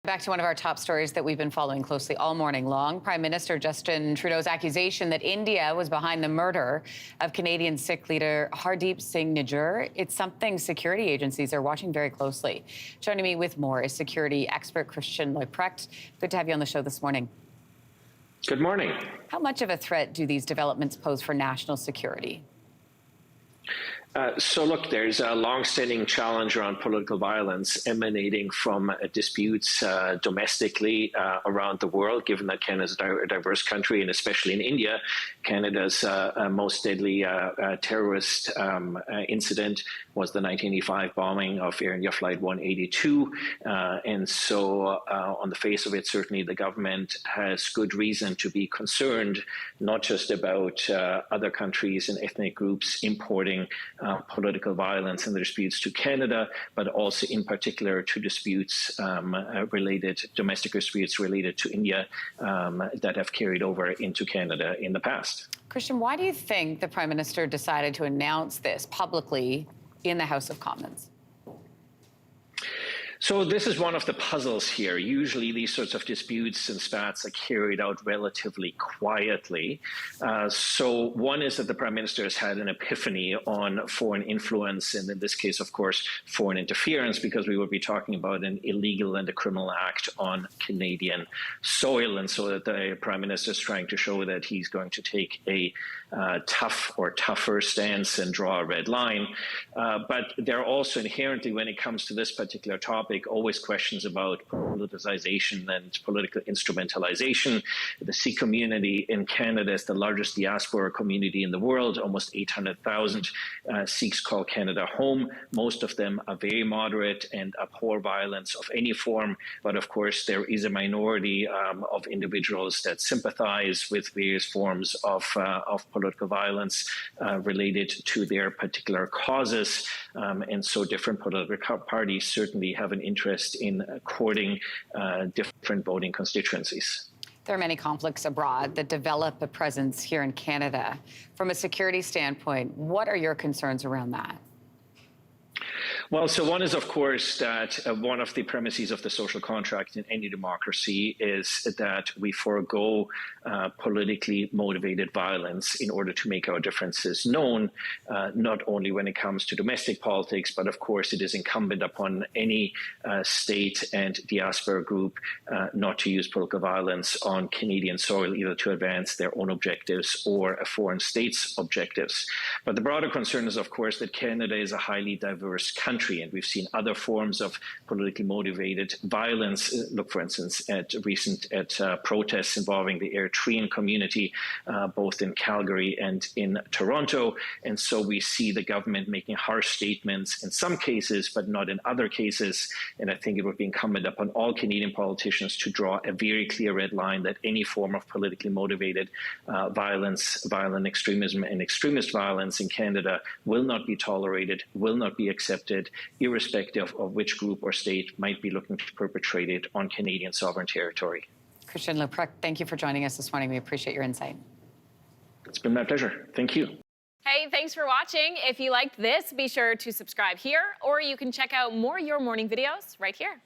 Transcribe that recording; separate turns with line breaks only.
Back to one of our top stories that we've been following closely all morning long. Prime Minister Justin Trudeau's accusation that India was behind the murder of Canadian Sikh leader Hardeep Singh Nijjar. It's something security agencies are watching very closely. Joining me with more is security expert Christian Leprecht. Good to have you on the show this morning.
Good morning.
How much of a threat do these developments pose for national security?
So look, there's a long-standing challenge around political violence emanating from disputes domestically around the world, given that Canada is a diverse country, and especially in India, Canada's most deadly terrorist incident was the 1985 bombing of Air India Flight 182. And so on the face of it, certainly the government has good reason to be concerned, not just about other countries and ethnic groups importing political violence and the disputes to Canada, but also in particular to disputes domestic disputes related to India that have carried over into Canada in the past.
Christian, why do you think the Prime Minister decided to announce this publicly in the House of Commons?
So this is one of the puzzles here. Usually these sorts of disputes and spats are carried out relatively quietly. So one is that the Prime Minister has had an epiphany on foreign influence, and in this case, of course, foreign interference, because we would be talking about an illegal and a criminal act on Canadian soil. And so that the Prime Minister is trying to show that he's going to take a tough or tougher stance and draw a red line. But there are also inherently, when it comes to this particular topic, always questions about politicization and political instrumentalization. The Sikh community in Canada is the largest diaspora community in the world. Almost 800,000 Sikhs call Canada home. Most of them are very moderate and abhor violence of any form. But of course, there is a minority of individuals that sympathize with various forms of political violence related to their particular causes. And so different political parties certainly have an interest in courting different voting constituencies.
There are many conflicts abroad that develop a presence here in Canada. From a security standpoint, what are your concerns around that?
Well, so one is, of course, that one of the premises of the social contract in any democracy is that we forego politically motivated violence in order to make our differences known, not only when it comes to domestic politics, but of course it is incumbent upon any state and diaspora group not to use political violence on Canadian soil, either to advance their own objectives or a foreign state's objectives. But the broader concern is, of course, that Canada is a highly diverse country, and we've seen other forms of politically motivated violence. Look, for instance, at recent protests involving the Eritrean community, both in Calgary and in Toronto. And so we see the government making harsh statements in some cases, but not in other cases. And I think it would be incumbent upon all Canadian politicians to draw a very clear red line that any form of politically motivated violence, violent extremism, and extremist violence in Canada will not be tolerated, will not be accepted, irrespective of which group or state might be looking to perpetrate it on Canadian sovereign territory.
Christian Leprecht, thank you for joining us this morning. We appreciate your insight.
It's been my pleasure. Thank you.
Hey, thanks for watching. If you liked this, be sure to subscribe here, or you can check out more Your Morning videos right here.